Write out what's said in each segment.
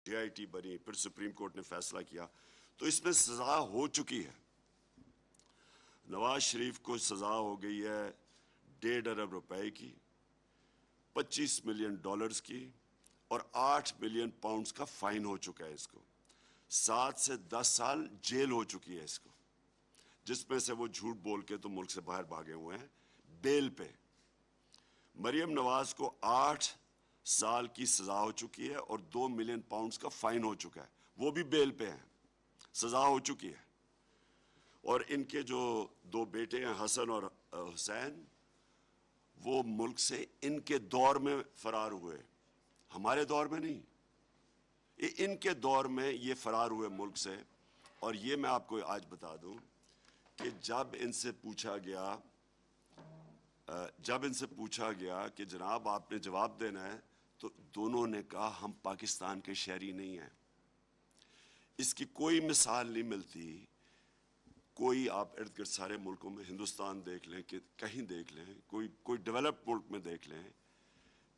DIT بنی, پھر supreme court نے فیصلہ کیا, تو اس میں سزا ہو چکی ہے. نواز شریف کو سزا ہو گئی ہے 1.5 ارب روپے کی, 25 ملین ڈالرز کی, اور 8 ملین پاؤنڈز کا فائن ہو چکا ہے اس کو. 7 سے 10 سال جیل ہو چکی ہے اس کو, جس میں سے وہ جھوٹ بول کے تو ملک سے باہر بھاگے ہوئے ہیں بیل پہ. مریم نواز کو 8 سال کی سزا ہو چکی ہے اور 2 ملین پاؤنڈز کا فائن ہو چکا ہے, وہ بھی بیل پہ ہیں, سزا ہو چکی ہے. اور ان کے جو 2 بیٹے ہیں حسن اور حسین, وہ ملک سے ان کے دور میں فرار ہوئے, ہمارے دور میں نہیں, ان کے دور میں یہ فرار ہوئے ملک سے. اور یہ میں آپ کو آج بتا دوں کہ جب ان سے پوچھا گیا کہ جناب آپ نے جواب دینا ہے, تو دونوں نے کہا ہم پاکستان کے شہری نہیں ہیں. اس کی کوئی مثال نہیں ملتی. کوئی آپ ارد گرد سارے ملکوں میں, ہندوستان دیکھ لیں, کہ کہیں دیکھ لیں, کوئی ڈیولپ ملک میں دیکھ لیں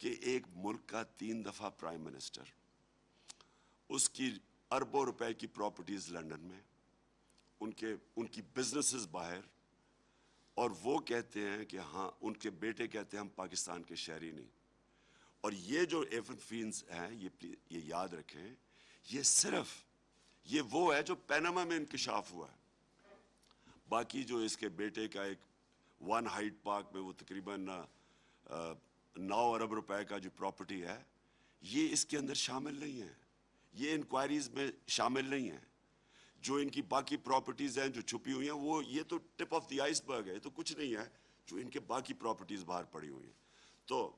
کہ ایک ملک کا 3 دفعہ پرائم منسٹر, اس کی اربوں روپے کی پراپرٹیز لنڈن میں, ان کی بزنسز باہر, اور وہ کہتے ہیں کہ ہاں, ان کے بیٹے کہتے ہیں ہم پاکستان کے شہری نہیں. اور یہ جو ایون فینز ہیں, یہ یاد رکھیں, یہ وہ ہے جو پیناما میں انکشاف ہوا ہے. باقی جو اس کے بیٹے کا ایک 1 ہائیڈ پارک میں وہ تقریباً 9 ارب روپے کا جو پراپرٹی ہے, یہ اس کے اندر شامل نہیں ہے, یہ انکوائریز میں شامل نہیں ہے. جو ان کی باقی پراپرٹیز ہیں جو چھپی ہوئی ہیں, وہ یہ تو ٹپ آف دی آئس برگ ہے, تو کچھ نہیں ہے جو ان کے باقی پراپرٹیز باہر پڑی ہوئی ہیں. تو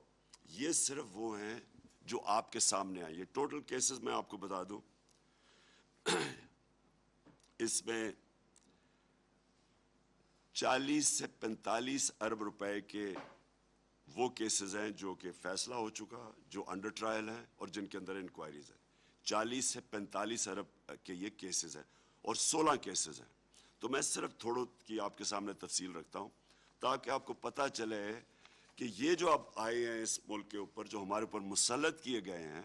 یہ صرف وہ ہیں جو آپ کے سامنے آئے. یہ ٹوٹل کیسز میں آپ کو بتا دوں, اس میں 40 سے 45 ارب روپے کے وہ کیسز ہیں جو کہ فیصلہ ہو چکا, جو انڈر ٹرائل ہیں اور جن کے اندر انکوائریز ہیں. 40 سے 45 ارب کے یہ کیسز ہیں اور 16 کیسز ہیں. تو میں صرف تھوڑوں کی آپ کے سامنے تفصیل رکھتا ہوں تاکہ آپ کو پتہ چلے کہ یہ جو اب آئے ہیں اس ملک کے اوپر, جو ہمارے اوپر مسلط کیے گئے ہیں,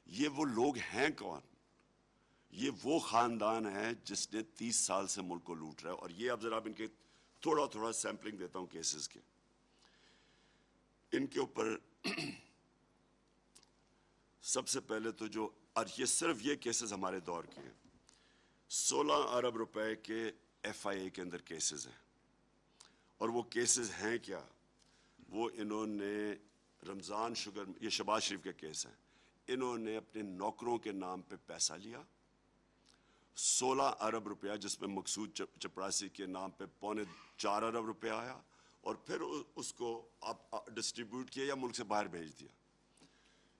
یہ وہ لوگ ہیں کون. یہ وہ خاندان ہے جس نے 30 سال سے ملک کو لوٹ رہا ہے. اور یہ اب ذرا ان کے تھوڑا سیمپلنگ دیتا ہوں کیسز کے. ان کے اوپر سب سے پہلے تو جو, اور یہ صرف یہ کیسز ہمارے دور کے ہیں, 16 ارب روپے کے FIA کے اندر کیسز ہیں. اور وہ کیسز ہیں کیا, وہ انہوں نے رمضان شوگر, یہ شہباز شریف کے کیس ہیں, انہوں نے اپنے نوکروں کے نام پہ پیسہ لیا 16 ارب روپیہ, جس میں مقصود چپراسی کے نام پہ 3.25 ارب روپیہ آیا, اور پھر اس کو ڈسٹریبیوٹ کیا یا ملک سے باہر بھیج دیا.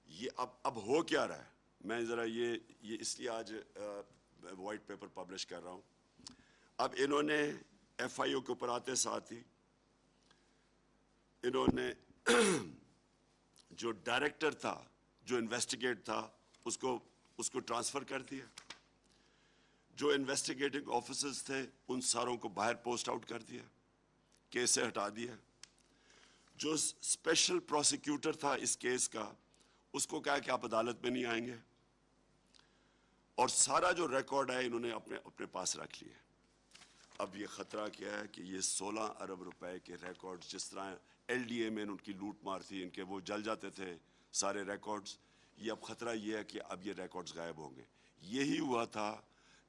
یہ اب ہو کیا رہا ہے, میں ذرا یہ اس لیے آج وائٹ پیپر پبلش کر رہا ہوں. اب انہوں نے FIO کے اوپر آتے ساتھ ہی انہوں نے جو ڈائریکٹر تھا, جو انویسٹیگیٹ تھا, اس کو ٹرانسفر کر دیا. جو انویسٹیگیٹنگ آفیسرز تھے ان ساروں کو باہر پوسٹ آؤٹ کر دیا, کیس سے ہٹا دیا. جو اسپیشل پروسیکیوٹر تھا اس کیس کا, اس کو کہا کہ آپ عدالت میں نہیں آئیں گے, اور سارا جو ریکارڈ ہے انہوں نے اپنے پاس رکھ لیا. اب یہ خطرہ کیا ہے کہ یہ 16 ارب روپے کے ریکارڈ, جس طرح LDA میں ان کی لوٹ مار تھی, ان کے وہ جل جاتے تھے سارے ریکارڈز, یہ اب خطرہ یہ ہے کہ اب یہ ریکارڈز غائب ہوں گے. یہی ہوا تھا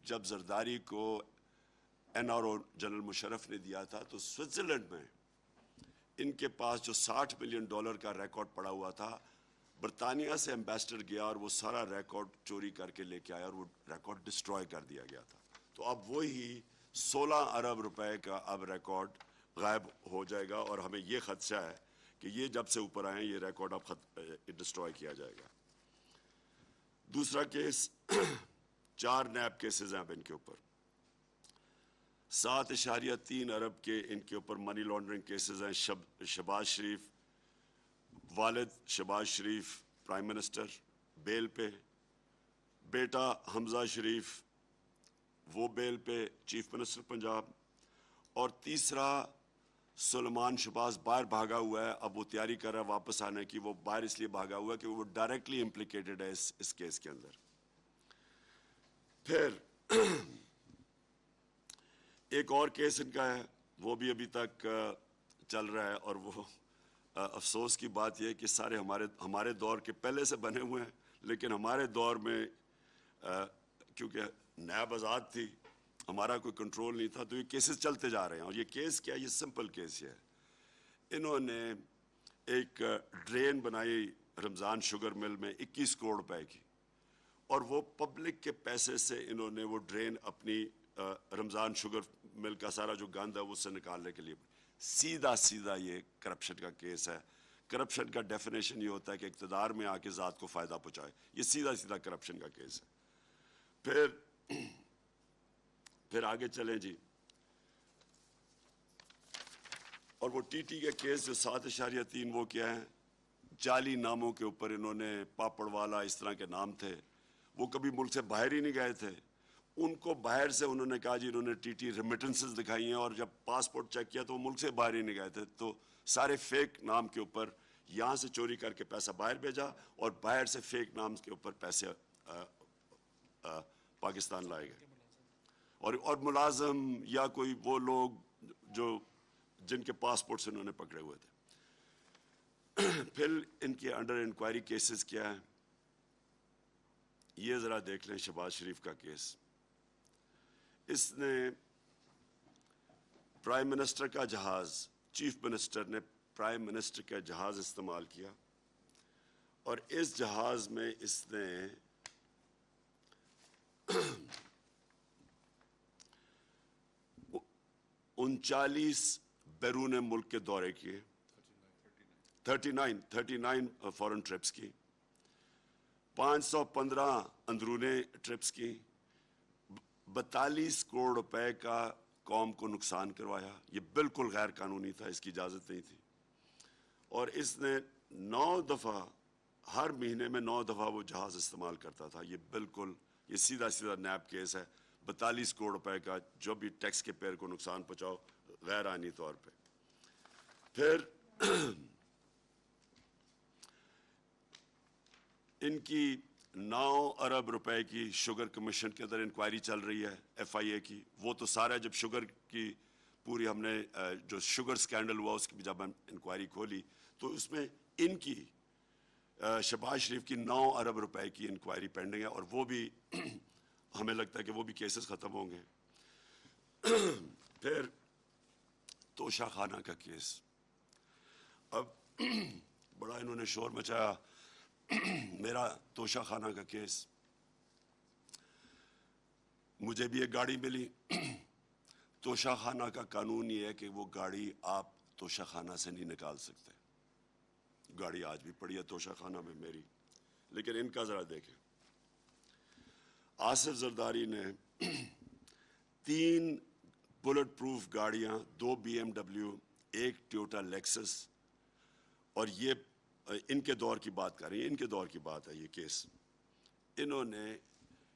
جب زرداری کو NRO جنرل مشرف نے دیا تھا, تو سوئٹزرلینڈ میں ان کے پاس جو $60 ملین کا ریکارڈ پڑا ہوا تھا, برطانیہ سے ایمبیسڈر گیا اور وہ سارا ریکارڈ چوری کر کے لے کے آیا, اور وہ ریکارڈ ڈسٹروائے کر دیا گیا تھا. تو اب وہی 16 ارب روپے کا اب ریکارڈ غائب ہو جائے گا, اور ہمیں یہ خدشہ ہے کہ یہ جب سے اوپر آئیں یہ ریکارڈ اب ڈسٹروائے کیا جائے گا. دوسرا کیس 4 نیب کیسز ہیں اب ان کے اوپر, 7.3 ارب کے ان کے اوپر منی لانڈرنگ کیسز ہیں. شہباز شریف, والد شہباز شریف پرائم منسٹر بیل پہ, بیٹا حمزہ شریف وہ بیل پہ چیف منسٹر پنجاب, اور تیسرا سلیمان شہباز باہر بھاگا ہوا ہے. اب وہ تیاری کر رہا ہے واپس آنے کی. وہ باہر اس لیے بھاگا ہوا ہے کہ وہ ڈائریکٹلی امپلیکیٹڈ ہے اس کیس کے اندر. پھر ایک اور کیس ان کا ہے، وہ بھی ابھی تک چل رہا ہے، اور وہ افسوس کی بات یہ ہے کہ سارے ہمارے دور کے پہلے سے بنے ہوئے ہیں، لیکن ہمارے دور میں کیونکہ نیب آزاد تھی، ہمارا کوئی کنٹرول نہیں تھا، تو یہ کیسز چلتے جا رہے ہیں. اور یہ کیس کیا ہے؟ یہ سمپل کیس ہے. انہوں نے ایک ڈرین بنائی رمضان شوگر مل میں 21 کروڑ روپے کی، اور وہ پبلک کے پیسے سے انہوں نے وہ ڈرین اپنی رمضان شوگر مل کا سارا جو گند ہے اس سے نکالنے کے لیے. سیدھا یہ کرپشن کا کیس ہے. کرپشن کا ڈیفینیشن یہ ہوتا ہے کہ اقتدار میں آ کے ذات کو فائدہ پہنچائے. یہ سیدھا کرپشن کا کیس ہے. پھر آگے چلیں جی. اور وہ ٹی ٹی کے کیس جو 7.3 وہ کیا ہے؟ جعلی ناموں کے اوپر انہوں نے، پاپڑ والا اس طرح کے نام تھے، وہ کبھی ملک سے باہر ہی نہیں گئے تھے. ان کو باہر سے انہوں نے کہا جی انہوں نے ٹی ٹی ریمیٹنسز دکھائی ہیں، اور جب پاسپورٹ چیک کیا تو وہ ملک سے باہر ہی نہیں گئے تھے. تو سارے فیک نام کے اوپر یہاں سے چوری کر کے پیسہ باہر بھیجا، اور باہر سے فیک نام کے اوپر پیسے پاکستان لائے گئے. اور ملازم یا کوئی وہ لوگ جن کے پاسپورٹ سے انہوں نے پکڑے ہوئے تھے. پھر ان کے انڈر انکوائری کیسز کیا ہیں؟ یہ ذرا دیکھ لیں. شہباز شریف کا کیس، اس نے پرائم منسٹر کا جہاز، چیف منسٹر نے پرائم منسٹر کا جہاز استعمال کیا، اور اس جہاز میں اس نے 39 بیرون ملک کے دورے کیے، 39 فورن ٹرپس کی، 515 اندرونی ٹرپس کی، 42 کروڑ روپے کا قوم کو نقصان کروایا. یہ بالکل غیر قانونی تھا، اس کی اجازت نہیں تھی. اور اس نے 9 دفعہ، ہر مہینے میں 9 دفعہ وہ جہاز استعمال کرتا تھا. یہ سیدھا نیب کیس ہے. 42 کروڑ روپے کا جو بھی ٹیکس کے پیئر کو نقصان پہنچاؤ غیر آئینی طور پہ. پھر ان کی 9 ارب روپے کی شوگر کمیشن کے اندر انکوائری چل رہی ہے، ایف آئی اے کی. وہ تو سارا جب شوگر کی پوری ہم نے جو شوگر سکینڈل ہوا اس کی جب ہم انکوائری کھولی تو اس میں ان کی شہباز شریف کی 9 ارب روپے کی انکوائری پینڈنگ ہے، اور وہ بھی ہمیں لگتا ہے کہ وہ بھی کیسز ختم ہوں گے. پھر توشہ خانہ کا کیس، اب بڑا انہوں نے شور مچایا میرا توشہ خانہ کا کیس. مجھے بھی ایک گاڑی ملی. توشہ خانہ کا قانون یہ ہے کہ وہ گاڑی آپ توشہ خانہ سے نہیں نکال سکتے. گاڑی آج بھی پڑی ہے توشہ خانہ میں میری. لیکن ان کا ذرا دیکھیں، آصف زرداری نے 3 بلٹ پروف گاڑیاں، 2 BMW، 1 ٹویوٹا لیکسس، اور یہ ان کے دور کی بات کر رہی ہیں، ان کے دور کی بات ہے یہ کیس. انہوں نے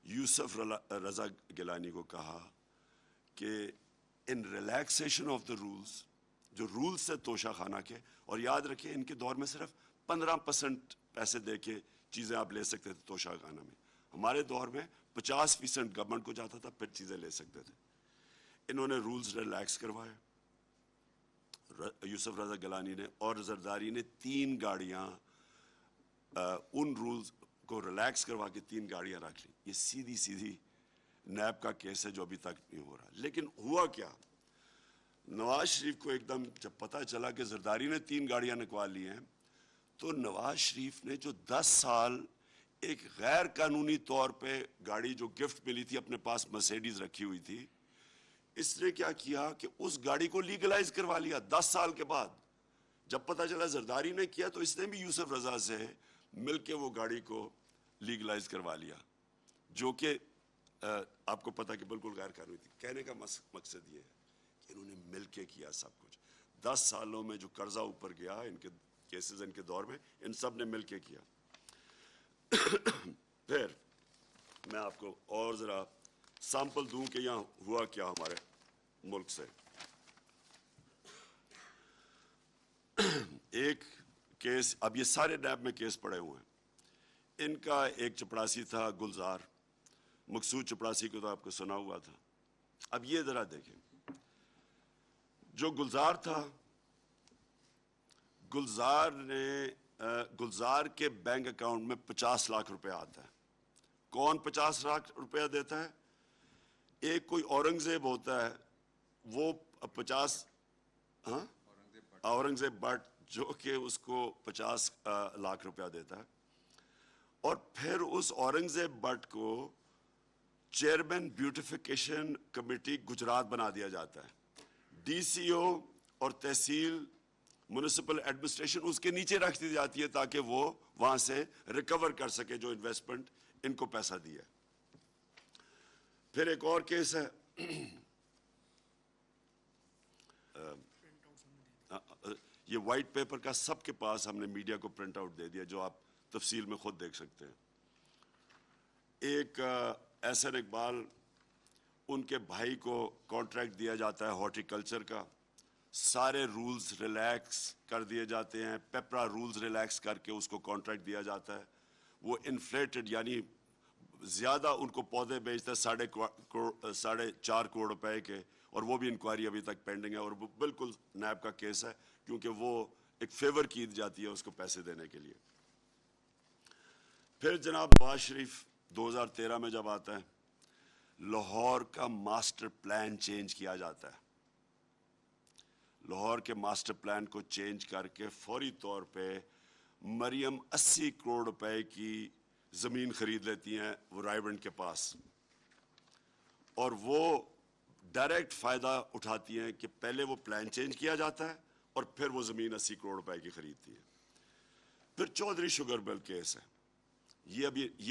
یوسف رضا گیلانی کو کہا کہ ان ریلیکسیشن آف دا رولز، جو رولز تھے توشہ خانہ کے، اور یاد رکھیں ان کے دور میں صرف 15% پیسے دے کے چیزیں آپ لے سکتے تھے توشہ خانہ میں. ہمارے دور میں 50% گورنمنٹ کو جاتا تھا، پھر چیزیں لے سکتے تھے. انہوں نے رولز ریلیکس کروائے یوسف رضا گیلانی نے، اور زرداری نے 3 گاڑیاں ان رولز کو ریلیکس کروا کے 3 گاڑیاں رکھ لی. یہ سیدھی نیب کا کیس ہے جو ابھی تک نہیں ہو رہا. لیکن ہوا کیا؟ نواز شریف کو ایک دم جب پتہ چلا کہ زرداری نے 3 گاڑیاں نکال لی ہیں، تو نواز شریف نے جو 10 سال ایک غیر قانونی طور پہ گاڑی جو گفٹ ملی تھی، اپنے پاس مرسیڈیز رکھی ہوئی تھی، اس نے کیا کیا کہ اس گاڑی کو لیگلائز کروا لیا. 10 سال کے بعد جب پتہ چلا زرداری نے کیا، تو اس نے بھی یوسف رضا سے مل کے وہ گاڑی کو لیگلائز کروا لیا، جو کہ آپ کو پتہ کہ بالکل غیر قانونی تھی. کہنے کا مقصد یہ ہے کہ انہوں نے مل کے کیا سب کچھ. 10 سالوں میں جو قرضہ اوپر گیا ان کے کیسز، ان کے دور میں ان سب نے مل کے کیا. پھر میں آپ کو اور ذرا سیمپل دوں کہ یہاں ہوا کیا ہمارے ملک سے. ایک کیس، اب یہ سارے نیب میں کیس پڑے ہوئے ہیں. ان کا ایک چپڑاسی تھا گلزار، مقصود چپڑاسی کو تو آپ کو سنا ہوا تھا. اب یہ ذرا دیکھیں, جو گلزار تھا, گلزار کے بینک اکاؤنٹ میں 50 لاکھ روپے آتا ہے. کون 50 لاکھ روپیہ دیتا ہے؟ ایک کوئی اورنگزیب ہوتا ہے, وہ 50 اورنگزیب بٹ, جو کہ اس کو 50 لاکھ روپیہ دیتا ہے. اور پھر اس اورنگزیب بٹ کو چیئرمین بیوٹیفیکیشن کمیٹی گجرات بنا دیا جاتا ہے. ڈی سی او اور تحصیل میونسپل ایڈمنسٹریشن اس کے نیچے رکھ دی جاتی ہے تاکہ وہ وہاں سے ریکور کر سکے جو انویسٹمنٹ ان کو پیسہ دیا. پھر ایک اور کیس ہے, یہ وائٹ پیپر کا سب کے پاس ہم نے میڈیا کو پرنٹ آؤٹ دے دیا, جو آپ تفصیل میں خود دیکھ سکتے ہیں. ایک احسن اقبال, ان کے بھائی کو کانٹریکٹ دیا جاتا ہے ہارٹی کلچر کا, سارے رولز ریلیکس کر دیے جاتے ہیں, پیپرا رولز ریلیکس کر کے اس کو کانٹریکٹ دیا جاتا ہے. وہ انفلیٹڈ یعنی زیادہ ان کو پودے بیچتا ہے 4.5 کروڑ روپے کے, اور وہ بھی انکوائری ابھی تک پینڈنگ ہے, اور وہ بالکل نیب کا کیس ہے کیونکہ وہ ایک فیور کی جاتی ہے اس کو پیسے دینے کے لیے. پھر جناب نواز شریف 2013 میں جب آتا ہے, لاہور کا ماسٹر پلان چینج کیا جاتا ہے. لاہور کے ماسٹر پلان کو چینج کر کے فوری طور پہ مریم 80 کروڑ روپے کی زمین خرید لیتی ہیں وہ رائے بنڈ کے پاس, اور وہ ڈائریکٹ فائدہ اٹھاتی ہیں کہ پہلے وہ پلان چینج کیا جاتا ہے اور پھر وہ زمین 80 کروڑ روپے کی خریدتی ہے. پھر چودھری شوگر مل کیس ہے, یہ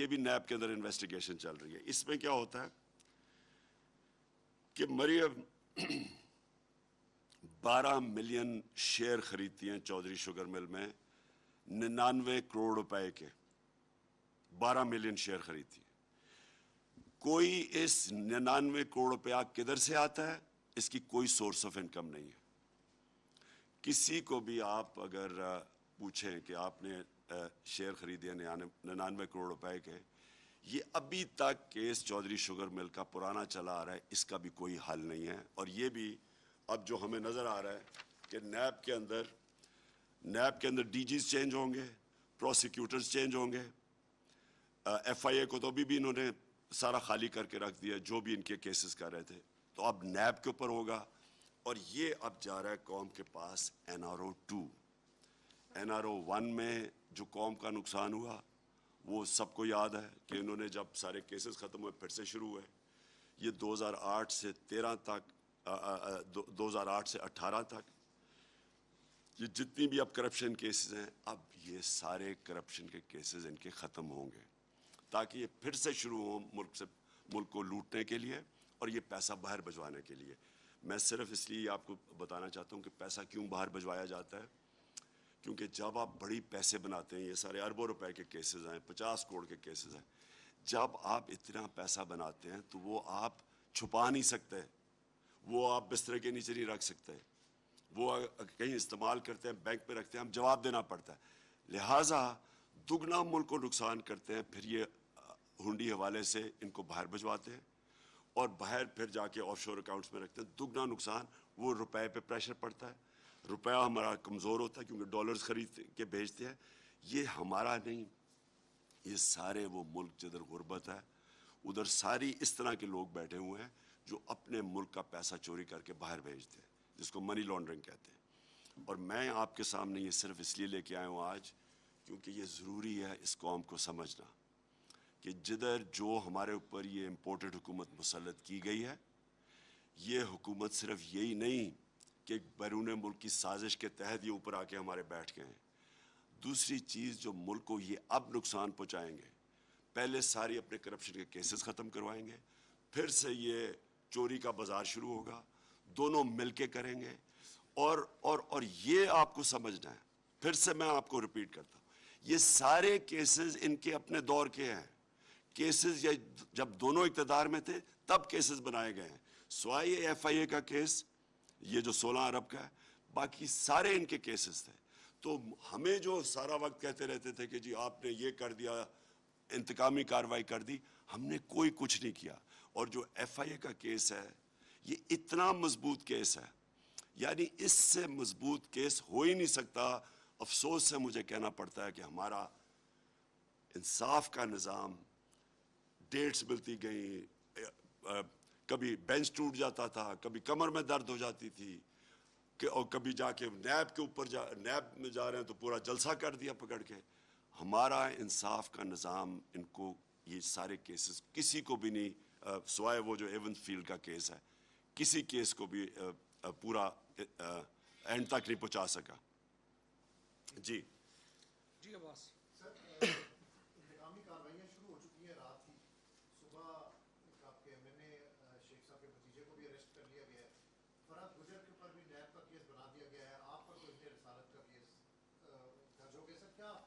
بھی نیب کے اندر انویسٹیگیشن چل رہی ہے. اس میں کیا ہوتا ہے کہ مریم 12 ملین شیئر خریدتی ہیں چودھری شوگر مل میں 99 کروڑ روپے کے, 12 ملین شیئر خریدتی ہیں. کوئی اس 99 کروڑ روپیہ کدھر سے آتا ہے, اس کی کوئی سورس آف انکم نہیں ہے. کسی کو بھی آپ اگر پوچھیں کہ آپ نے شیئر خریدے 99 کروڑ روپے کے, یہ ابھی تک کیس چودھری شوگر مل کا پرانا چلا آ رہا ہے, اس کا بھی کوئی حل نہیں ہے. اور یہ بھی اب جو ہمیں نظر آ رہا ہے کہ نیب کے اندر ڈی جیز چینج ہوں گے, پروسیکیوٹرز چینج ہوں گے, ایف آئی اے کو تو ابھی بھی انہوں نے سارا خالی کر کے رکھ دیا جو بھی ان کے کیسز کر رہے تھے, تو اب نیب کے اوپر ہوگا. اور یہ اب جا رہا ہے قوم کے پاس NRO 2. NRO 1 میں جو قوم کا نقصان ہوا وہ سب کو یاد ہے کہ انہوں نے جب سارے کیسز ختم ہوئے پھر سے شروع ہوئے. یہ 2008 سے 13 تک 2008 سے 18 تک یہ جتنی بھی اب کرپشن کیسز ہیں, اب یہ سارے کرپشن کے کیسز ان کے ختم ہوں گے تاکہ یہ پھر سے شروع ہوں ملک کو لوٹنے کے لیے اور یہ پیسہ باہر بھجوانے کے لیے. میں صرف اس لیے آپ کو بتانا چاہتا ہوں کہ پیسہ کیوں باہر بھجوایا جاتا ہے, کیونکہ جب آپ بڑی پیسے بناتے ہیں, یہ سارے اربوں روپے کے کیسز ہیں, 50 کروڑ کے کیسز ہیں, جب آپ اتنا پیسہ بناتے ہیں تو وہ آپ چھپا نہیں سکتے, وہ آپ بسترے کے نیچے نہیں رکھ سکتے, وہ کہیں استعمال کرتے ہیں, بینک پہ رکھتے ہیں, ہم جواب دینا پڑتا ہے. لہٰذا دگنا ملک کو نقصان کرتے ہیں, پھر یہ ہنڈی حوالے سے ان کو باہر بھجواتے ہیں اور باہر پھر جا کے آف شور اکاؤنٹس میں رکھتے ہیں. دگنا نقصان, وہ روپے پہ پریشر پڑتا ہے, روپیہ ہمارا کمزور ہوتا ہے کیونکہ ڈالرز خرید کے بھیجتے ہیں. یہ ہمارا نہیں, یہ سارے وہ ملک جدھر غربت ہے ادھر ساری اس طرح کے لوگ بیٹھے ہوئے ہیں جو اپنے ملک کا پیسہ چوری کر کے باہر بھیجتے ہیں, جس کو منی لانڈرنگ کہتے ہیں. اور میں آپ کے سامنے یہ صرف اس لیے لے کے آیا ہوں آج کیونکہ یہ ضروری ہے اس قوم کو سمجھنا کہ جدھر جو ہمارے اوپر یہ امپورٹڈ حکومت مسلط کی گئی ہے, یہ حکومت صرف یہی نہیں کہ بیرون ملک کی سازش کے تحت یہ اوپر آ کے ہمارے بیٹھ گئے ہیں. دوسری چیز جو ملک کو یہ اب نقصان پہنچائیں گے, پہلے ساری اپنے کرپشن کے کیسز ختم کروائیں گے, پھر سے یہ چوری کا بازار شروع ہوگا, دونوں مل کے کریں گے. اور یہ آپ کو سمجھنا ہے, پھر سے میں آپ کو ریپیٹ کرتا ہوں, یہ سارے کیسز ان کے اپنے دور کے ہیں. کیسز جب دونوں اقتدار میں تھے تب کیسز بنائے گئے ہیں, سوائے ایف آئی اے کا کیس یہ جو 16 ارب کا ہے, باقی سارے ان کے کیسز تھے. تو ہمیں جو سارا وقت کہتے رہتے تھے کہ جی آپ نے یہ کر دیا انتقامی کاروائی کر دی. ہم نے کوئی کچھ نہیں کیا. اور جو ایف آئی اے کا کیس ہے یہ اتنا مضبوط کیس ہے, یعنی اس سے مضبوط کیس ہو ہی نہیں سکتا. افسوس سے مجھے کہنا پڑتا ہے کہ ہمارا انصاف کا نظام, ڈیٹس ملتی گئیں, کبھی بینچ ٹوٹ جاتا تھا, کبھی کمر میں درد ہو جاتی تھی, اور کبھی جا کے نیب کے اوپر نیب میں جا رہے ہیں تو پورا جلسہ کر دیا پکڑ کے. ہمارا انصاف کا نظام ان کو یہ سارے کیسز کسی کو بھی نہیں, سوائے وہ جو ایونس فیلڈ کا کیس ہے, کسی کیس کو بھی پورا اینڈ تک نہیں پہنچا سکا. جی جی عباس. انتقامی کاروائیاں شروع ہو چکی ہیں رات کی. صبح آپ کے ایم این اے شیخ صاحب کے بھتیجے کو بھی اریسٹ کر لیا گیا ہے. فرحت گجر کے اوپر بھی نیب کا کیس بنا دیا گیا ہے. آپ پر تو ابن رسالت کا کیس درج ہو گیا. سر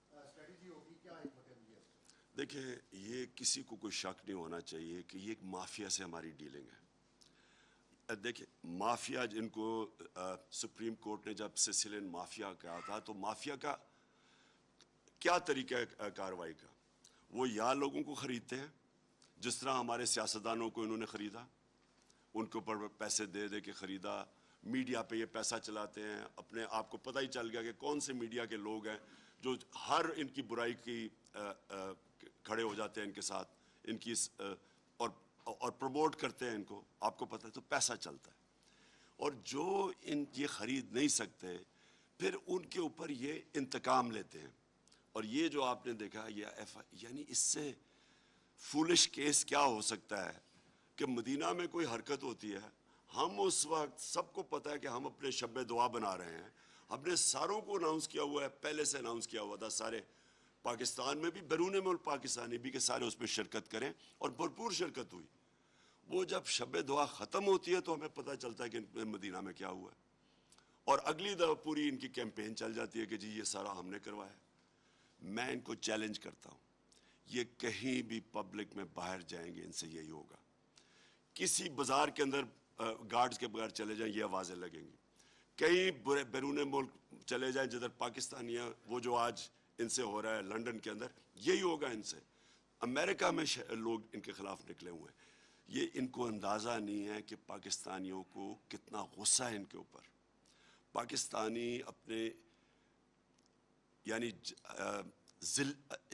کیا اسٹریٹجی ہوگی, کیا حکمت عملی ہے؟ دیکھیں, یہ کسی کو کوئی شک نہیں ہونا چاہیے کہ یہ ایک مافیا سے ہماری ڈیلنگ ہے. دیکھیں مافیا, جن کو سپریم کورٹ نے جب سسلین مافیا کہا تھا, تو مافیا کا کیا طریقہ ہے کاروائی کا؟ وہ یا لوگوں کو خریدتے ہیں جس طرح ہمارے سیاستدانوں کو انہوں نے خریدا, ان کے اوپر پیسے دے دے کے خریدا, میڈیا پہ یہ پیسہ چلاتے ہیں. اپنے آپ کو پتہ ہی چل گیا کہ کون سے میڈیا کے لوگ ہیں جو ہر ان کی برائی کی کھڑے ہو جاتے ہیں ان کے ساتھ, ان کی اور پروموٹ کرتے ہیں ان کو. آپ کو پتہ ہے, تو پیسہ چلتا ہے. اور جو یہ خرید نہیں سکتے پھر ان کے اوپر یہ انتقام لیتے ہیں. اور یہ جو آپ نے دیکھا یہ یعنی اس سے فولش کیس کیا ہو سکتا ہے کہ مدینہ میں کوئی حرکت ہوتی ہے, ہم اس وقت سب کو پتہ ہے کہ ہم اپنے شب دعا بنا رہے ہیں, ہم نے ساروں کو اناؤنس کیا ہوا ہے, پہلے سے اناؤنس کیا ہوا تھا سارے پاکستان میں بھی, بیرون ملک پاکستانی بھی, کہ سارے اس میں شرکت کریں, اور بھرپور شرکت ہوئی. وہ جب شب دعا ختم ہوتی ہے تو ہمیں پتہ چلتا ہے کہ مدینہ میں کیا ہوا ہے, اور اگلی دفعہ پوری ان کی کیمپین چل جاتی ہے کہ جی یہ سارا ہم نے کروایا. میں ان کو چیلنج کرتا ہوں, یہ کہیں بھی پبلک میں باہر جائیں گے ان سے یہی ہوگا. کسی بازار کے اندر گارڈز کے بغیر چلے جائیں, یہ آوازیں لگیں گی. کہیں بیرون ملک چلے جائیں جدھر پاکستانیاں, وہ جو آج ان سے ہو رہا ہے لنڈن کے اندر, یہی ہوگا ان سے. امریکہ میں لوگ ان کے خلاف نکلے ہوئے ہیں. یہ ان کو اندازہ نہیں ہے کہ پاکستانیوں کو کتنا غصہ ہے ان کے اوپر. پاکستانی اپنے یعنی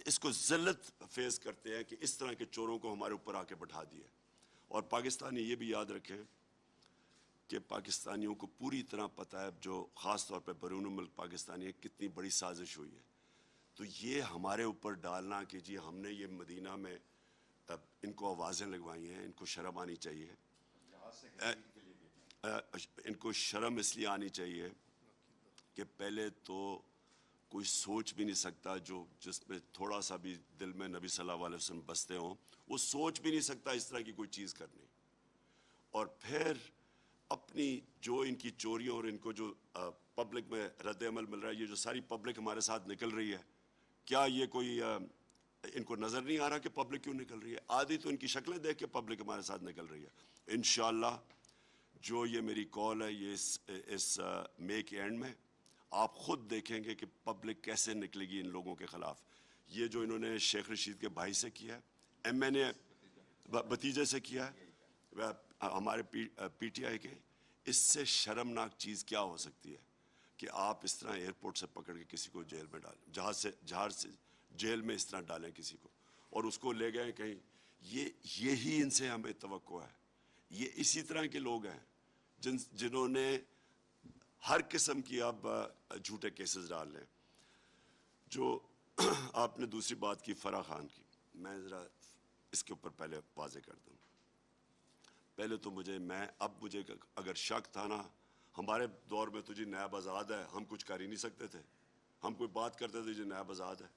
اس کو ذلت فیس کرتے ہیں کہ اس طرح کے چوروں کو ہمارے اوپر آ کے بٹھا دیا. اور پاکستانی یہ بھی یاد رکھیں کہ پاکستانیوں کو پوری طرح پتہ ہے, جو خاص طور پہ بیرون ملک پاکستانی ہے, کتنی بڑی سازش ہوئی ہے. تو یہ ہمارے اوپر ڈالنا کہ جی ہم نے یہ مدینہ میں ان کو آوازیں لگوائی ہیں, ان کو شرم آنی چاہیے. ان کو شرم اس لیے آنی چاہیے کہ پہلے تو کوئی سوچ بھی نہیں سکتا, جس میں تھوڑا سا بھی دل میں نبی صلی اللہ علیہ وسلم بستے ہوں, وہ سوچ بھی نہیں سکتا اس طرح کی کوئی چیز کرنی. اور پھر اپنی جو ان کی چوریوں اور ان کو جو پبلک میں رد عمل مل رہا ہے, یہ جو ساری پبلک ہمارے ساتھ نکل رہی ہے, کیا یہ کوئی ان کو نظر نہیں آ رہا کہ پبلک کیوں نکل رہی ہے؟ آدھی تو ان کی شکلیں دیکھ کے پبلک ہمارے ساتھ نکل رہی ہے. انشاءاللہ جو یہ میری کال ہے, یہ اس مئی کے اینڈ میں آپ خود دیکھیں گے کہ پبلک کیسے نکلے گی ان لوگوں کے خلاف. یہ جو انہوں نے شیخ رشید کے بھائی سے کیا ہے, ایم این اے بھتیجے سے کیا ہے, ہمارے پی ٹی آئی کے, اس سے شرمناک چیز کیا ہو سکتی ہے کہ آپ اس طرح ایئرپورٹ سے پکڑ کے کسی کو جیل میں ڈالیں, جہاز سے جیل میں اس طرح ڈالیں کسی کو, اور اس کو لے گئے کہیں. یہی ان سے ہمیں توقع ہے. یہ اسی طرح کے لوگ ہیں جنہوں نے ہر قسم کی اب جھوٹے کیسز ڈال لیں. جو آپ نے دوسری بات کی فرح خان کی, میں ذرا اس کے اوپر پہلے واضح کر دوں. پہلے تو مجھے اگر شک تھا نا, ہمارے دور میں تو جی نیب آزاد ہے, ہم کچھ کر ہی نہیں سکتے تھے, ہم کوئی بات کرتے تھے جی نیب آزاد ہے.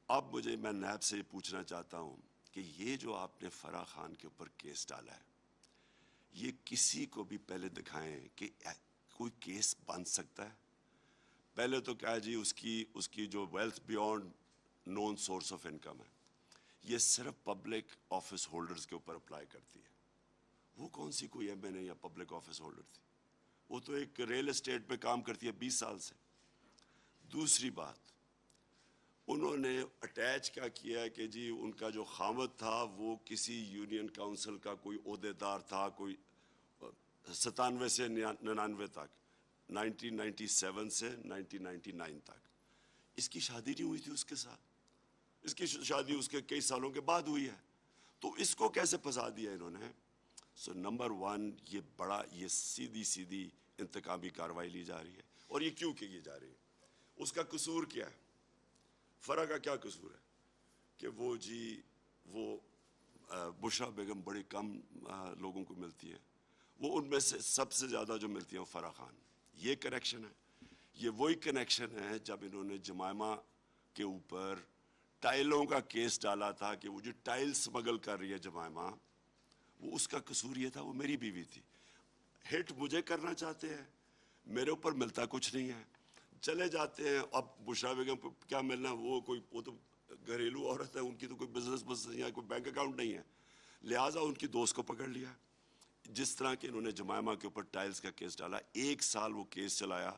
اب میں نیب سے یہ پوچھنا چاہتا ہوں کہ یہ جو آپ نے فرح خان کے اوپر کیس ڈالا ہے, یہ کسی کو بھی پہلے دکھائیں کہ کوئی کیس بن سکتا ہے. پہلے تو کیا جی اس کی جو wealth beyond known source of income ہے, یہ صرف پبلک آفس ہولڈرز کے اوپر اپلائی کرتی ہے. وہ کون سی کوئی ایم این اے یا پبلک آفس ہولڈر تھی, وہ تو ایک ریل اسٹیٹ پہ کام کرتی ہے 20 سال سے. دوسری بات, انہوں نے اٹیچ کیا کیا کہ جی ان کا جو خامد تھا وہ کسی یونین کاؤنسل کا کوئی عہدیدار تھا, کوئی 97 سے 99 تک, 1997 سے 1999 تک. اس کی شادی نہیں ہوئی تھی اس کے ساتھ, اس کی شادی اس کے کئی سالوں کے بعد ہوئی ہے. تو اس کو کیسے پھنسا دیا انہوں نے؟ سو نمبر 1, یہ سیدھی انتقامی کاروائی لی جا رہی ہے. اور یہ کیوں کی جا رہی ہے؟ اس کا قصور کیا ہے؟ فرح کا کیا قصور ہے کہ وہ بشرا بیگم بڑے کم لوگوں کو ملتی ہے, وہ ان میں سے سب سے زیادہ جو ملتی ہیں فرح خان. یہ کنیکشن ہے. یہ وہی کنیکشن ہے جب انہوں نے جمائمہ کے اوپر ٹائلوں کا کیس ڈالا تھا کہ وہ جو ٹائل سمگل کر رہی ہے جمائمہ, وہ اس کا قصور یہ تھا, وہ میری بیوی تھی. ہٹ مجھے کرنا چاہتے ہیں, میرے اوپر ملتا کچھ نہیں ہے, چلے جاتے ہیں. اب بشرا بیگم کو کیا ملنا, وہ تو گھریلو عورت ہے, ان کی تو کوئی بزنس یا کوئی بینک اکاؤنٹ نہیں ہے. لہٰذا ان کی دوست کو پکڑ لیا. جس طرح کہ انہوں نے جمائمہ کے اوپر ٹائلز کا کیس ڈالا, 1 سال وہ کیس چلایا.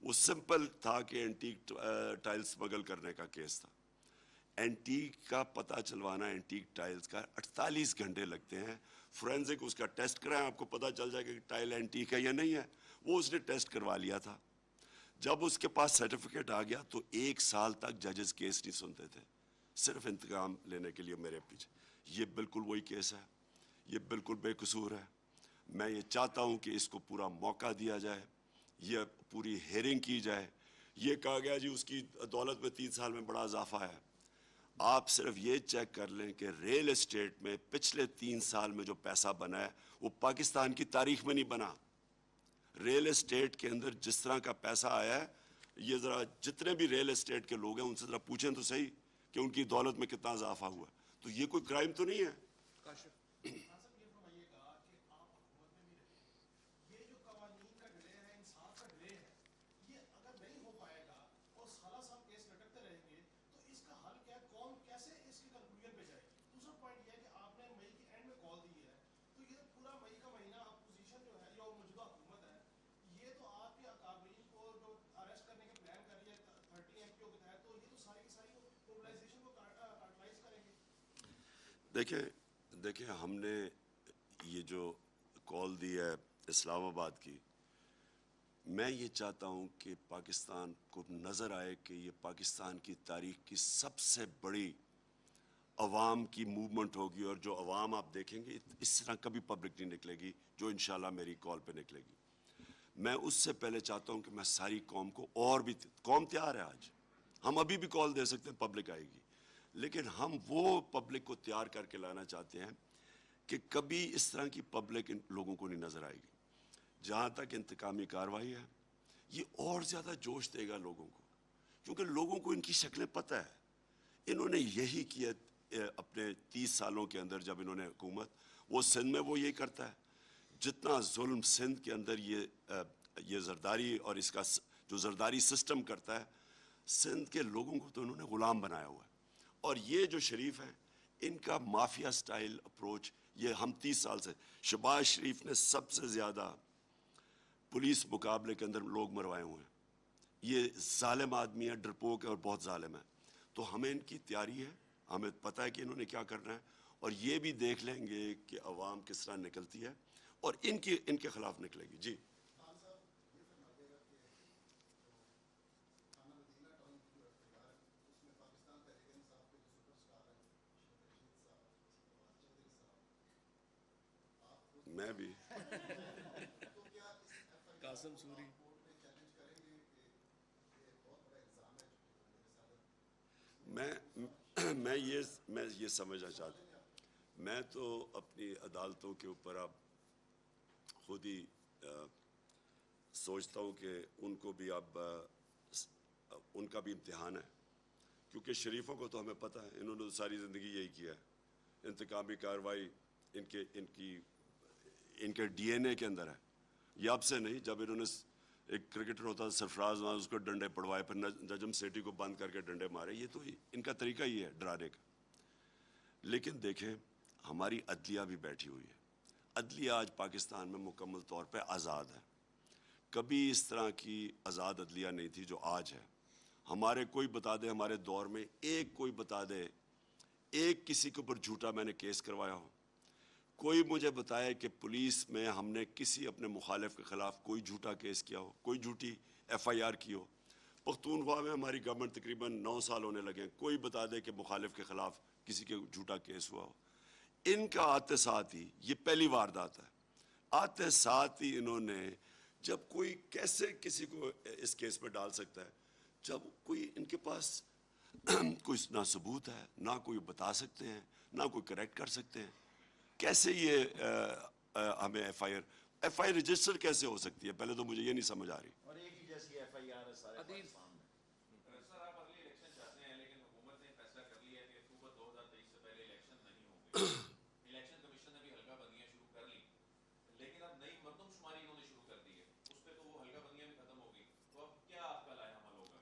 وہ سمپل تھا کہ اینٹیک ٹائل سمگل کرنے کا کیس تھا. اینٹیک کا پتہ چلوانا, اینٹیک ٹائلز کا 48 گھنٹے لگتے ہیں. فورینزک اس کا ٹیسٹ کرائیں, آپ کو پتہ چل جائے گا کہ ٹائل اینٹیک ہے یا نہیں ہے. وہ اس نے ٹیسٹ کروا لیا تھا. جب اس کے پاس سرٹیفکیٹ آ گیا تو 1 سال تک ججز کیس نہیں سنتے تھے, صرف انتقام لینے کے لیے میرے پیچھے. یہ بالکل وہی کیس ہے, یہ بالکل بے قصور ہے. میں یہ چاہتا ہوں کہ اس کو پورا موقع دیا جائے, یہ پوری ہیئرنگ کی جائے. یہ کہا گیا جی اس کی دولت میں 3 سال میں بڑا اضافہ ہے. آپ صرف یہ چیک کر لیں کہ ریل اسٹیٹ میں پچھلے 3 سال میں جو پیسہ بنا ہے وہ پاکستان کی تاریخ میں نہیں بنا. ریل اسٹیٹ کے اندر جس طرح کا پیسہ آیا ہے, یہ ذرا جتنے بھی ریل اسٹیٹ کے لوگ ہیں ان سے ذرا پوچھیں تو صحیح کہ ان کی دولت میں کتنا اضافہ ہوا. تو یہ کوئی کرائم تو نہیں ہے. دیکھیں ہم نے یہ جو کال دی ہے اسلام آباد کی, میں یہ چاہتا ہوں کہ پاکستان کو نظر آئے کہ یہ پاکستان کی تاریخ کی سب سے بڑی عوام کی موومنٹ ہوگی, اور جو عوام آپ دیکھیں گے اس طرح کبھی پبلک نہیں نکلے گی جو انشاءاللہ میری کال پہ نکلے گی. میں اس سے پہلے چاہتا ہوں کہ میں ساری قوم کو, اور بھی قوم تیار ہے آج, ہم ابھی بھی کال دے سکتے ہیں, پبلک آئے گی, لیکن ہم وہ پبلک کو تیار کر کے لانا چاہتے ہیں کہ کبھی اس طرح کی پبلک ان لوگوں کو نہیں نظر آئے گی. جہاں تک انتقامی کارروائی ہے, یہ اور زیادہ جوش دے گا لوگوں کو, کیونکہ لوگوں کو ان کی شکلیں پتہ ہے. انہوں نے یہی کیا اپنے 30 سالوں کے اندر جب انہوں نے حکومت, وہ سندھ میں وہ یہی کرتا ہے. جتنا ظلم سندھ کے اندر یہ زرداری اور اس کا جو زرداری سسٹم کرتا ہے, سندھ کے لوگوں کو تو انہوں نے غلام بنایا ہوا ہے. اور یہ جو شریف ہیں, ان کا مافیا سٹائل اپروچ, یہ ہم 30 سال سے, شہباز شریف نے سب سے زیادہ پولیس مقابلے کے اندر لوگ مروائے ہوئے ہیں. یہ ظالم آدمی ہے, ڈرپوک ہے اور بہت ظالم ہے. تو ہمیں ان کی تیاری ہے, ہمیں پتہ ہے کہ انہوں نے کیا کرنا ہے, اور یہ بھی دیکھ لیں گے کہ عوام کس طرح نکلتی ہے اور ان کے خلاف نکلے گی. جی میں بھی قاسم سوری میں یہ سمجھنا چاہتا ہوں, میں تو اپنی عدالتوں کے اوپر اب خود ہی سوچتا ہوں کہ ان کو بھی اب ان کا بھی امتحان ہے, کیونکہ شریفوں کو تو ہمیں پتہ ہے انہوں نے ساری زندگی یہی کیا ہے. انتقامی کارروائی ان کے ڈی این اے کے اندر ہے. یہ اب سے نہیں, جب انہوں نے ایک کرکٹر ہوتا تھا سرفراز, وہاں اس کو ڈنڈے پڑوائے, پھر نجم سیٹھی کو بند کر کے ڈنڈے مارے. یہ تو ان کا طریقہ ہی ہے ڈرانے کا. لیکن دیکھیں ہماری عدلیہ بھی بیٹھی ہوئی ہے. عدلیہ آج پاکستان میں مکمل طور پہ آزاد ہے. کبھی اس طرح کی آزاد عدلیہ نہیں تھی جو آج ہے. ہمارے کوئی بتا دے ہمارے دور میں کوئی بتا دے ایک کسی کے اوپر جھوٹا میں نے کیس کروایا ہو. کوئی مجھے بتائے کہ پولیس میں ہم نے کسی اپنے مخالف کے خلاف کوئی جھوٹا کیس کیا ہو, کوئی جھوٹی ایف آئی آر کی ہو. پختونخوا میں ہماری گورنمنٹ تقریباً 9 سال ہونے لگے, کوئی بتا دے کہ مخالف کے خلاف کسی کے جھوٹا کیس ہوا ہو. ان کا آتے ساتھ ہی یہ پہلی واردات ہے, آتے ساتھ ہی انہوں نے جب کوئی کیسے کسی کو اس کیس میں ڈال سکتا ہے جب کوئی ان کے پاس کوئی نہ ثبوت ہے, نہ کوئی بتا سکتے ہیں, نہ کوئی کریکٹ کر سکتے ہیں. کیسے یہ ہمیں ایف آئی آر رجسٹر کیسے ہو سکتی ہے؟ پہلے تو مجھے یہ نہیں سمجھ آ رہی. اور ایک ہی جیسی ایف آئی آر ہے سارے پاکستان میں. سر آپ اگلی الیکشن چاہتے ہیں لیکن حکومت نے فیصلہ کر لیا ہے کہ اکتوبر 2023 سے پہلے الیکشن نہیں ہوں گے. الیکشن کمیشن نے بھی حلقہ بندیاں شروع کر لی, لیکن اب نئی مردم شماری انہوں نے شروع کر دی ہے, اس پہ تو وہ حلقہ بندیاں بھی ختم ہو گئی. تو اب کیا آپ کا لائحہ عمل ہوگا؟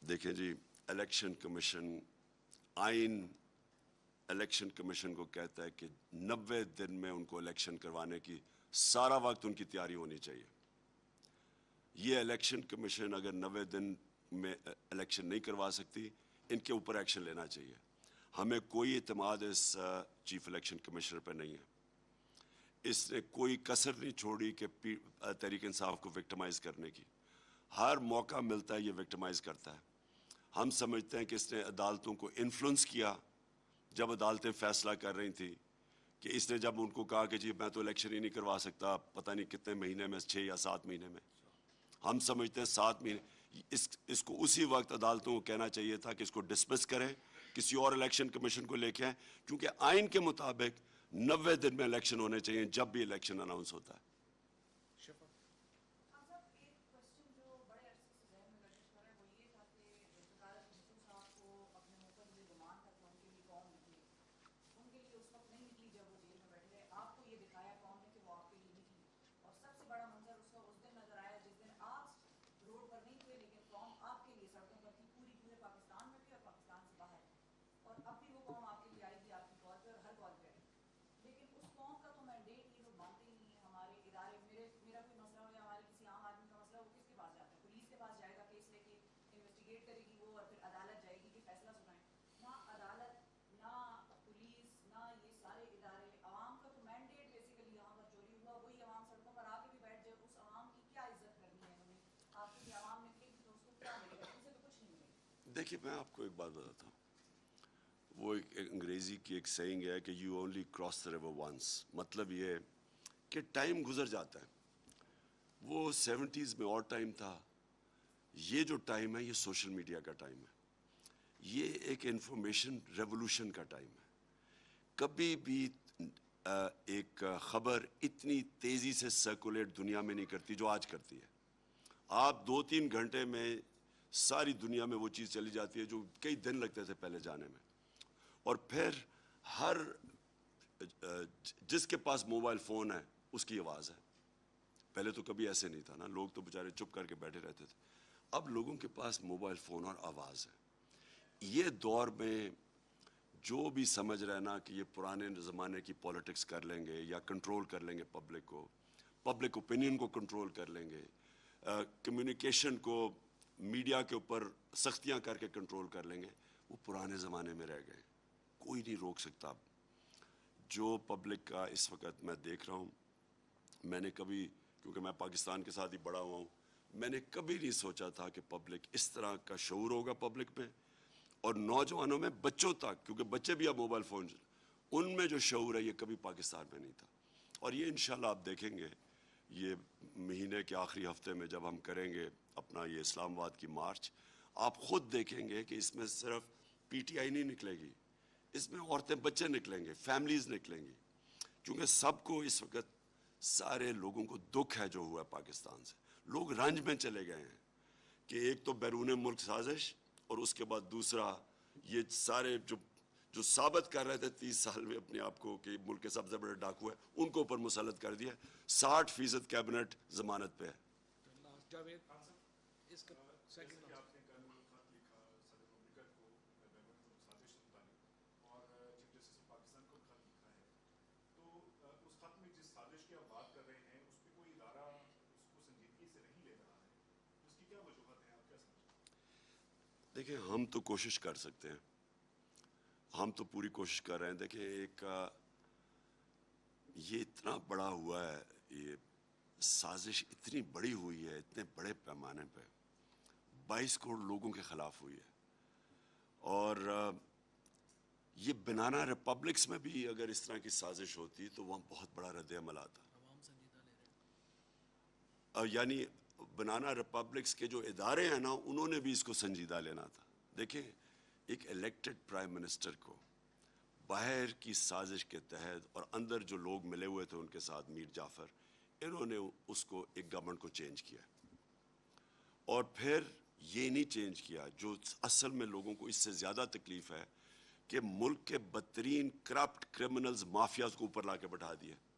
دیکھیں جی, الیکشن کمیشن آئین الیکشن کمیشن کو کہتا ہے کہ 90 دن میں ان کو الیکشن کروانے کی سارا وقت ان کی تیاری ہونی چاہیے. یہ الیکشن کمیشن اگر 90 دن میں الیکشن نہیں کروا سکتی, ان کے اوپر ایکشن لینا چاہیے. ہمیں کوئی اعتماد اس چیف الیکشن کمشنر پہ نہیں ہے. اس نے کوئی کسر نہیں چھوڑی کہ تحریک انصاف کو وکٹمائز کرنے کی. ہر موقع ملتا ہے یہ وکٹمائز کرتا ہے. ہم سمجھتے ہیں کہ اس نے عدالتوں کو انفلوئنس کیا. جب عدالتیں فیصلہ کر رہی تھیں کہ اس نے جب ان کو کہا کہ جی میں تو الیکشن ہی نہیں کروا سکتا پتہ نہیں کتنے مہینے میں, 6 یا 7 مہینے میں, ہم سمجھتے ہیں 7 مہینے, اس کو اسی وقت عدالتوں کو کہنا چاہیے تھا کہ اس کو ڈسمس کریں, کسی اور الیکشن کمیشن کو لے کے آئیں, کیونکہ آئین کے مطابق 90 دن میں الیکشن ہونے چاہیے جب بھی الیکشن اناؤنس ہوتا ہے. دیکھیے میں آپ کو ایک بات بتاتا ہوں, وہ ایک انگریزی کی ایک سینگ ہے کہ you only cross the river once. مطلب یہ کہ ٹائم گزر جاتا ہے. وہ 70s میں اور ٹائم تھا, یہ جو ٹائم ہے یہ سوشل میڈیا کا ٹائم ہے, یہ ایک انفارمیشن ریولوشن کا ٹائم ہے. کبھی بھی ایک خبر اتنی تیزی سے سرکولیٹ دنیا میں نہیں کرتی جو آج کرتی ہے. آپ 2-3 گھنٹے میں ساری دنیا میں وہ چیز چلی جاتی ہے جو کئی دن لگتے تھے پہلے جانے میں. اور پھر ہر جس کے پاس موبائل فون ہے اس کی آواز ہے. پہلے تو کبھی ایسے نہیں تھا نا, لوگ تو بیچارے چپ کر کے بیٹھے رہتے تھے. اب لوگوں کے پاس موبائل فون اور آواز ہے. یہ دور میں جو بھی سمجھ رہے نا کہ یہ پرانے زمانے کی پولیٹکس کر لیں گے یا کنٹرول کر لیں گے پبلک کو, پبلک اوپینین کو کنٹرول کر لیں گے, کمیونیکیشن کو میڈیا کے اوپر سختیاں کر کے کنٹرول کر لیں گے, وہ پرانے زمانے میں رہ گئے. کوئی نہیں روک سکتا. جو پبلک کا اس وقت میں دیکھ رہا ہوں, میں نے کبھی, کیونکہ میں پاکستان کے ساتھ ہی بڑا ہوا ہوں, میں نے کبھی نہیں سوچا تھا کہ پبلک اس طرح کا شعور ہوگا پبلک میں, اور نوجوانوں میں, بچوں تک, کیونکہ بچے بھی اب موبائل فون, ان میں جو شعور ہے یہ کبھی پاکستان میں نہیں تھا. اور یہ انشاءاللہ آپ دیکھیں گے یہ مہینے کے آخری ہفتے میں جب ہم کریں گے اپنا یہ اسلام آباد کی مارچ, آپ خود دیکھیں گے کہ اس میں صرف پی ٹی آئی نہیں نکلے گی, اس میں عورتیں بچے نکلیں گے, فیملیز نکلیں گی, کیونکہ سب کو اس وقت سارے لوگوں کو دکھ ہے جو ہوا ہے پاکستان سے. لوگ رنج میں چلے گئے ہیں کہ ایک تو بیرون ملک سازش, اور اس کے بعد دوسرا یہ سارے جو ثابت کر رہے تھے 30 سال میں اپنے آپ کو کہ ملک کے سب سے بڑے ڈاکو ہے, ان کو اوپر مسلط کر دیا. 60% کیبنٹ ضمانت پہ ہے. دیکھیں ہم تو کوشش کر سکتے ہیں, ہم تو پوری کوشش کر رہے ہیں. دیکھیں ایک یہ اتنا بڑا ہوا ہے, یہ سازش اتنی بڑی ہوئی ہے, اتنے بڑے پیمانے پہ 22 کروڑ لوگوں کے خلاف ہوئی ہے. اور یہ بنانا ریپبلکس میں بھی اگر اس طرح کی سازش ہوتی تو وہاں بہت بڑا رد عمل آتا. یعنی بنانا ریپبلکس کے جو ادارے ہیں نا, انہوں نے بھی اس کو سنجیدہ لینا تھا. دیکھیں ایک الیکٹڈ پرائم منسٹر کو باہر کی سازش کے تحت, اور اندر جو لوگ ملے ہوئے تھے ان کے ساتھ, میر جعفر, انہوں نے اس کو ایک گورنمنٹ کو چینج کیا. اور پھر یہ نہیں چینج کیا جو اصل میں لوگوں کو اس سے زیادہ تکلیف ہے, کہ ملک کے بدترین کرپٹ کرمنلز, مافیاز کو اوپر لا کے بٹھا دیا.